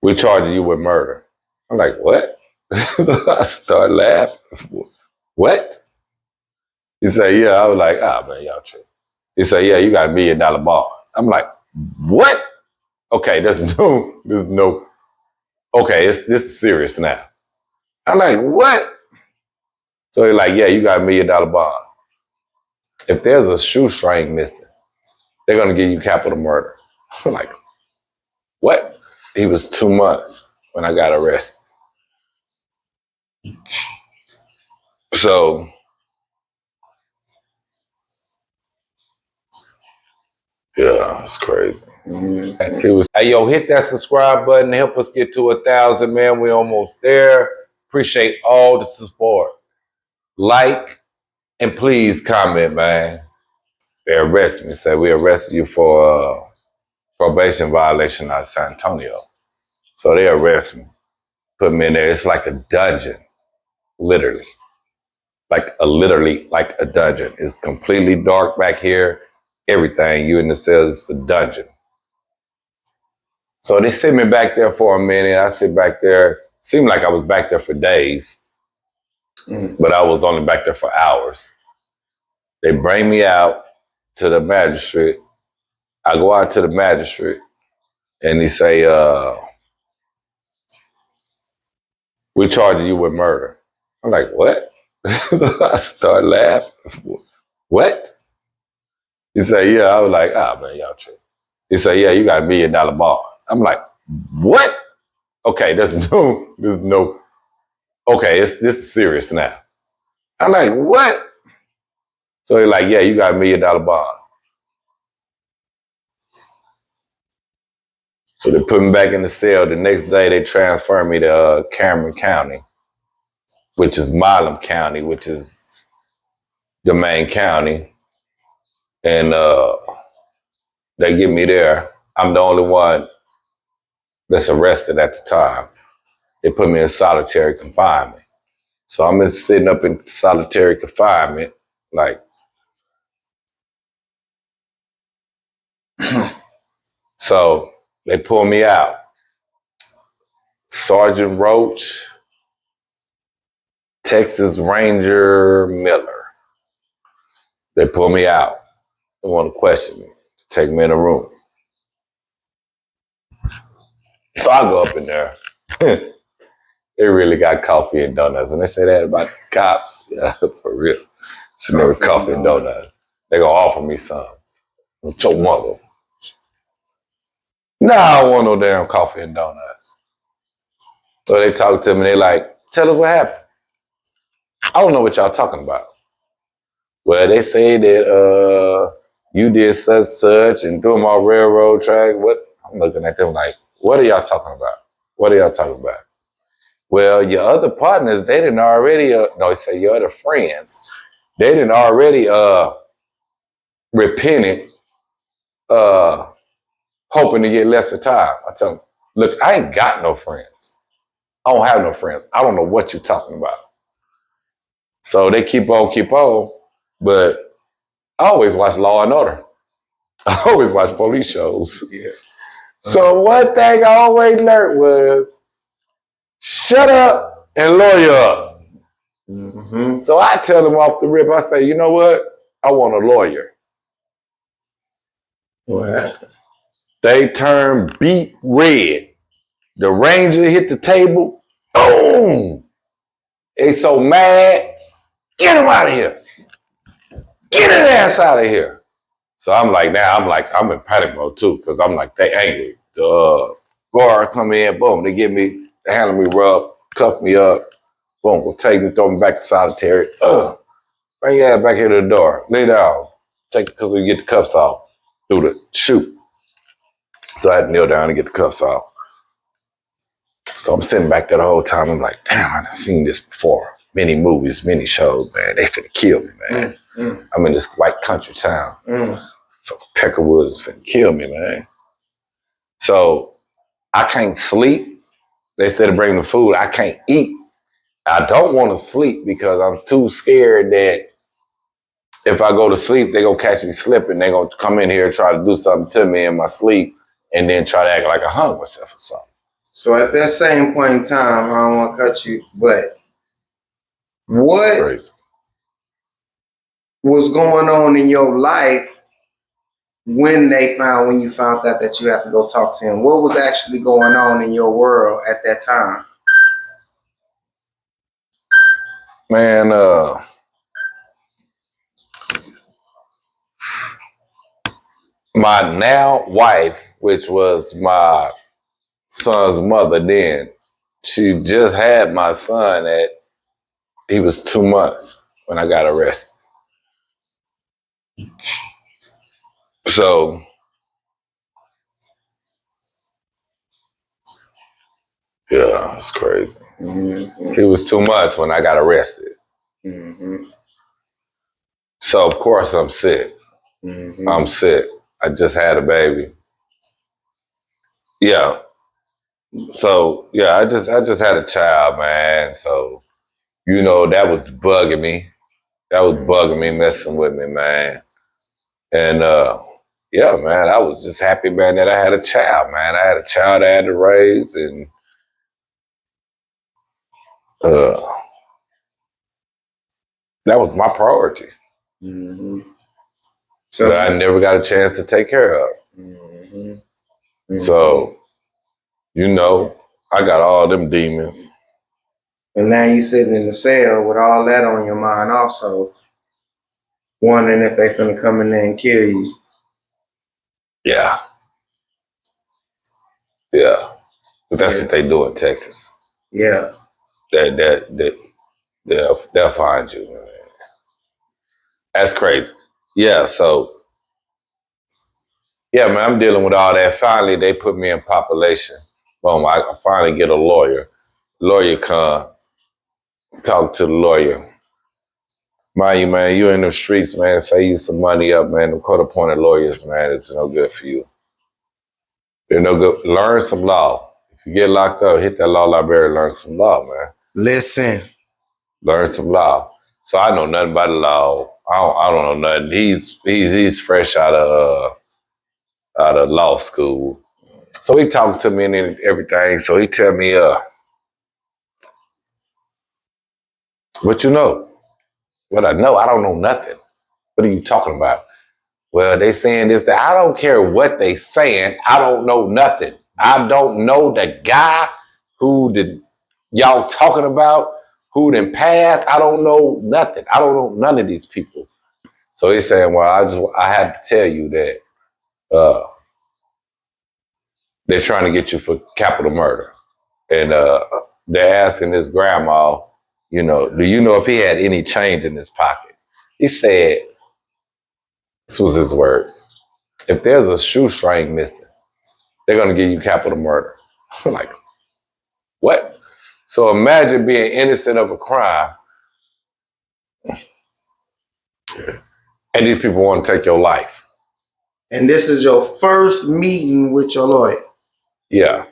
We charging you with murder. I'm like, what? I start laughing. What? He said, yeah. I was like, man, y'all tripping. He said, yeah, you got $1 million bond. I'm like, what? Okay, there's no, okay, this is serious now. I'm like, what? So he's like, yeah, you got $1 million bond. If there's a shoestring missing, they're gonna give you capital murder. I'm like, what? He was 2 months when I got arrested. So, yeah, it's crazy. It was, hey, yo, hit that subscribe button. Help us get to 1,000, man. We're almost there. Appreciate all the support. Like, and please comment, man. They arrested me. Said we arrested you for probation violation out of San Antonio. So they arrested me, put me in there. It's like a dungeon, literally. Literally like a dungeon. It's completely dark back here. Everything. You in the cell, it's a dungeon. So they sit me back there for a minute. I sit back there. Seemed like I was back there for days, but I was only back there for hours. They bring me out to the magistrate. I go out to the magistrate and he say, we charging you with murder. I'm like, what? I start laughing. What? He said, yeah. I was like, man, y'all tripping. He said, yeah, you got $1 million bond. I'm like, what? Okay, there's no, okay, this is serious now. I'm like, what? So he's like, yeah, you got $1 million bond. So they put me back in the cell. The next day, they transfer me to Cameron County, which is Milam County, which is the main county. And they get me there. I'm the only one that's arrested at the time. They put me in solitary confinement. So I'm sitting up in solitary confinement, like, so they pull me out. Sergeant Roach, Texas Ranger Miller. They pull me out. They want to question me, take me in a room. So I go up in there. They really got coffee and donuts. And they say that about the cops. Yeah, for real. So they were coffee and donuts. They gonna offer me some. With your mother. Nah, I don't want no damn coffee and donuts. So they talk to me, they like, tell us what happened. I don't know what y'all talking about. Well, they say that you did such and threw them off railroad track. What? I'm looking at them like, what are y'all talking about? What are y'all talking about? Well, your other partners, they didn't already, no, they say your other friends, they didn't already repented, hoping to get lesser time. I tell them, look, I ain't got no friends. I don't have no friends. I don't know what you're talking about. So they keep on, but I always watch Law and Order. I always watch police shows. Yeah. So one thing I always learned was, shut up and lawyer up. Mm-hmm. So I tell them off the rip, I say, you know what? I want a lawyer. What? They turn beet red. The Ranger hit the table. Boom! They so mad. Get him out of here. Get his ass out of here. So I'm like, now I'm in panic mode too, because I'm like, they angry. The guard come in, boom, they handle me rough, cuff me up, boom, will take me, throw me back to solitary. Bring your ass back here to the door. Lay down. Because we get the cuffs off through the chute. So I had to kneel down and get the cuffs off. So I'm sitting back there the whole time. I'm like, damn, I've seen this before. Many movies, many shows, man. They finna kill me, man. I'm in this white country town. Fucking Peckerwood's finna kill me, man. So I can't sleep. Instead of bringing the food, I can't eat. I don't want to sleep because I'm too scared that if I go to sleep, they're going to catch me slipping. They're going to come in here and try to do something to me in my sleep and then try to act like I hung myself or something. So at that same point in time, I don't want to cut you, but what Crazy. was going on in your life when you found out that you had to go talk to him? What was actually going on in your world at that time? Man, my now wife, which was my son's mother then, she just had my son he was 2 months when I got arrested. So, yeah, it's crazy. Mm-hmm. He was 2 months when I got arrested. Mm-hmm. So, of course, I'm sick. Mm-hmm. I'm sick. I just had a baby. Yeah. So, yeah, I just had a child, man. So, that was bugging me. That was bugging me, messing with me, man. And yeah, man, I was just happy, man, that I had a child, man. I had a child I had to raise, and that was my priority. Mm-hmm. That I never got a chance to take care of. Mm-hmm. Mm-hmm. So, I got all them demons. And now you sitting in the cell with all that on your mind also, wondering if they're gonna come in there and kill you. Yeah. Yeah. But that's what they do in Texas. Yeah. They'll find you, man. That's crazy. Yeah, so yeah, man, I'm dealing with all that. Finally, they put me in population. Boom, I finally get a lawyer. Lawyer come, talk to the lawyer. Mind you, man, you in the streets, man, save you some money up, man. The court-appointed lawyers, man, it's no good for you. They're no good. Learn some law. If you get locked up, hit that law library, learn some law, man. Listen. Learn some law. So I know nothing about the law. I don't know nothing. He's fresh out of law school. So he talking to me and everything. So he tell me, what you know? What I know? I don't know nothing. What are you talking about? Well, they saying this, that. I don't care what they saying. I don't know nothing. I don't know the guy who y'all talking about, who then passed. I don't know nothing. I don't know none of these people. So he's saying, well, I had to tell you that they're trying to get you for capital murder. And they're asking his grandma, do you know if he had any change in his pocket? He said, this was his words, if there's a shoestring missing, they're going to give you capital murder. I'm like, what? So imagine being innocent of a crime and these people want to take your life. And this is your first meeting with your lawyer? Yeah.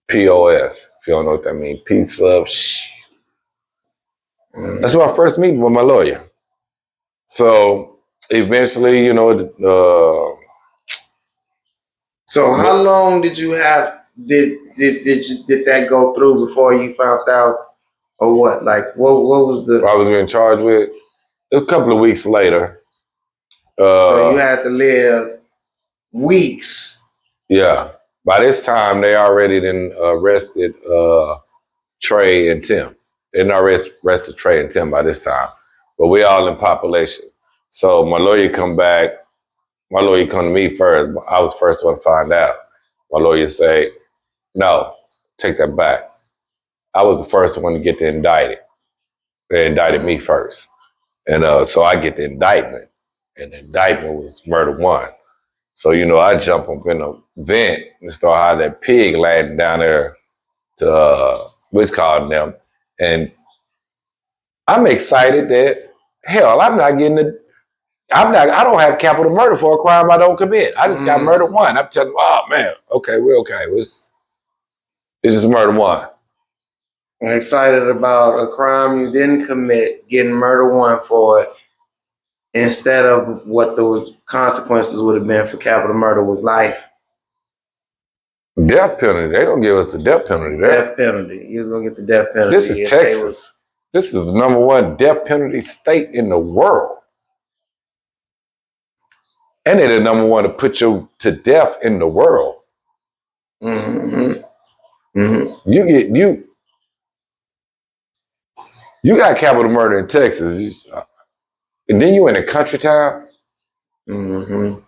POS, if you don't know what that means. Peace, love, shh. That's my first meeting with my lawyer. So eventually, So how long did you have, did that go through before you found out, or what? Like, what was the... I was being charged with? A couple of weeks later. So you had to live weeks. Yeah. By this time, they already then arrested Trey and Tim. They didn't arrested Trey and Tim by this time. But we all in population. So my lawyer come back. My lawyer come to me first. I was the first one to find out. My lawyer say, no, take that back. I was the first one to get the indicted. They indicted me first. And so I get the indictment. And the indictment was murder one. So, I jump up in a vent and start how that pig landing down there to what's called them. And I'm excited that, hell, I don't have capital murder for a crime I don't commit. I just got murder one. I'm telling you, oh man, okay, we're okay. It's just murder one. I'm excited about a crime you didn't commit, getting murder one for it, instead of what those consequences would have been for capital murder was life. Death penalty. They're gonna give us the death penalty there. Death penalty. He was gonna get the death penalty. This is Texas. This is the #1 death penalty state in the world. And they're the #1 to put you to death in the world. Mm-hmm. You got capital murder in Texas. And then you in a country town. Mm-hmm.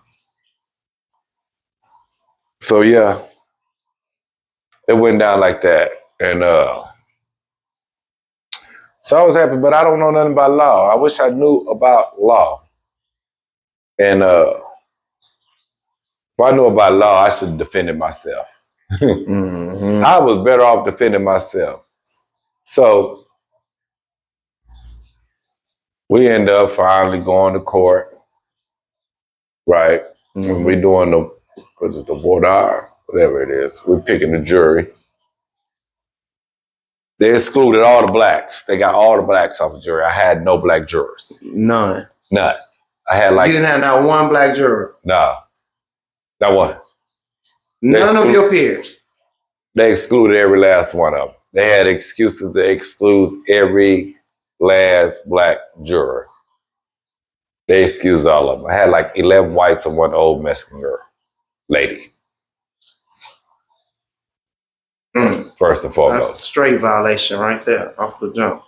So yeah, it went down like that. And so I was happy, but I don't know nothing about law. I wish I knew about law. And if I knew about law, I should have defended myself. Mm-hmm. I was better off defending myself. So we end up finally going to court, right? Mm-hmm. And we doing the border, whatever it is. We're picking the jury. They excluded all the blacks. They got all the blacks off the jury. I had no black jurors. None. I had You didn't have not one black juror. No, not one. None of your peers. They excluded every last one of them. They had excuses to exclude every last black juror. They excused all of them. I had like 11 whites and one old Mexican girl, lady. First and foremost. That's a straight violation right there, off the jump.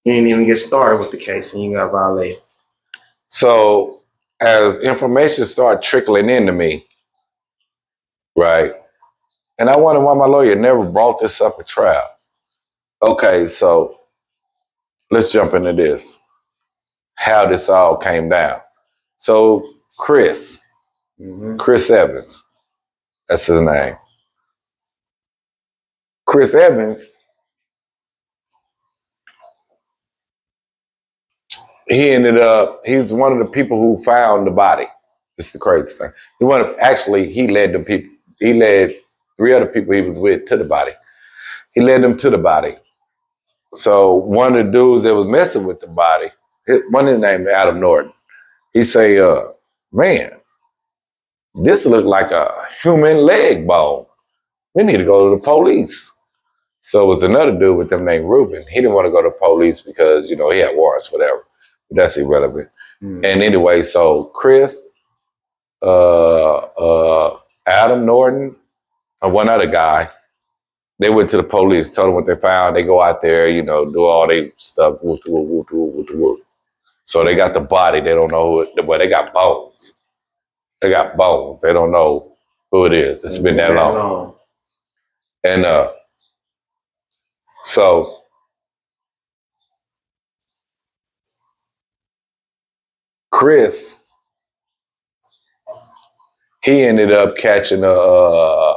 You didn't even get started with the case and you got violated. So as information started trickling into me, right? And I wonder why my lawyer never brought this up at trial. Okay, so let's jump into this. How this all came down. So Chris Evans, that's his name. Chris Evans, he's one of the people who found the body. It's the crazy thing. He led 3 other people he was with to the body. He led them to the body. So one of the dudes that was messing with the body, one of his name Adam Norton, he say, man, this looked like a human leg bone. We need to go to the police. So it was another dude with them named Ruben. He didn't want to go to the police because, he had warrants, whatever. But that's irrelevant. And anyway, so Chris, Adam Norton, and one other guy, they went to the police, told them what they found. They go out there, do all their stuff. So they got the body. They don't know who they got bones. They got bones. They don't know who it is. It's been that long. And so Chris, he ended up catching a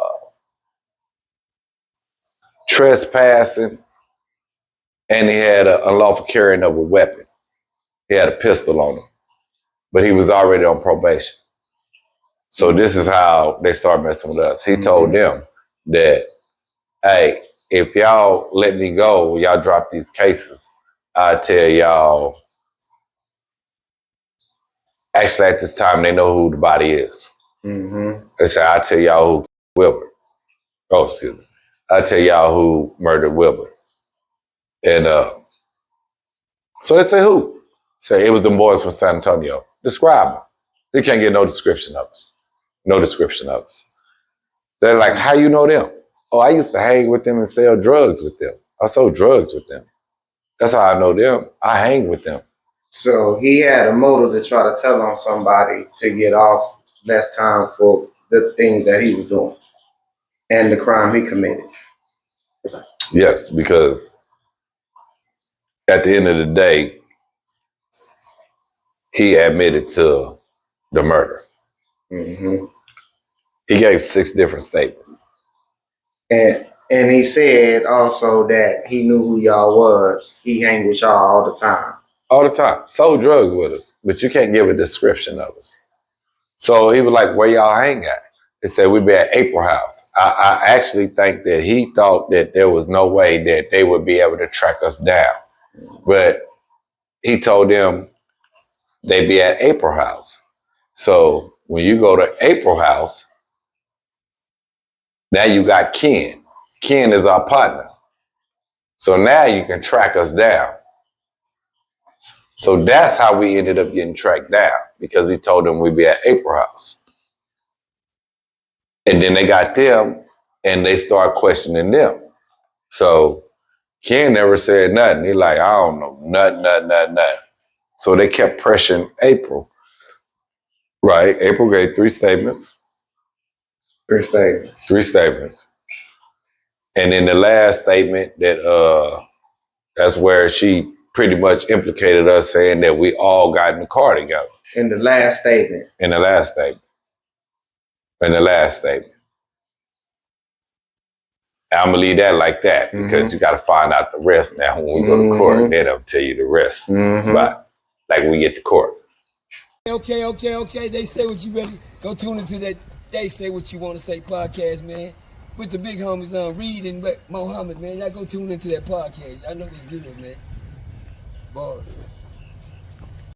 trespassing, and he had an unlawful carrying of a weapon. He had a pistol on him, but he was already on probation. So this is how they started messing with us. He told them that, hey, if y'all let me go, y'all drop these cases, I tell y'all, actually at this time, they know who the body is. They say, I tell y'all who Wilbur. Oh, excuse me. I tell y'all who murdered Wilbur. And so they say who? Say it was them boys from San Antonio. Describe them. They can't get no description of us. No description of us. They're like, how you know them? Oh, I used to hang with them and sell drugs with them. I sold drugs with them. That's how I know them. I hang with them. So he had a motive to try to tell on somebody to get off less time for the things that he was doing and the crime he committed. Yes, because at the end of the day, he admitted to the murder. He gave 6 different statements. And he said also that he knew who y'all was. He hang with y'all all the time. All the time. Sold drugs with us, but you can't give a description of us. So he was like, where y'all hang at? He said, we be at April House. I actually think that he thought that there was no way that they would be able to track us down. But he told them they'd be at April House. So when you go to April House, Now you got Ken. Ken is our partner. So now you can track us down. So that's how we ended up getting tracked down, because he told them we'd be at April House. And then they got them and they start questioning them. So Ken never said nothing. He like, I don't know, nothing. So they kept pressuring April. Right, April gave 3 statements. 3 statements. 3 statements. And in the last statement, that's where she pretty much implicated us, saying that we all got in the car together. In the last statement. In the last statement. I'm gonna leave that like that, because you got to find out the rest now when we go to court. They'll tell you the rest. But like when we get to court. Okay. They say what you ready. Go tune into that They Say What You Want to Say podcast, man. With the big homies Reed and Mohammed, man. Y'all go tune into that podcast. I know it's good, man. Boys.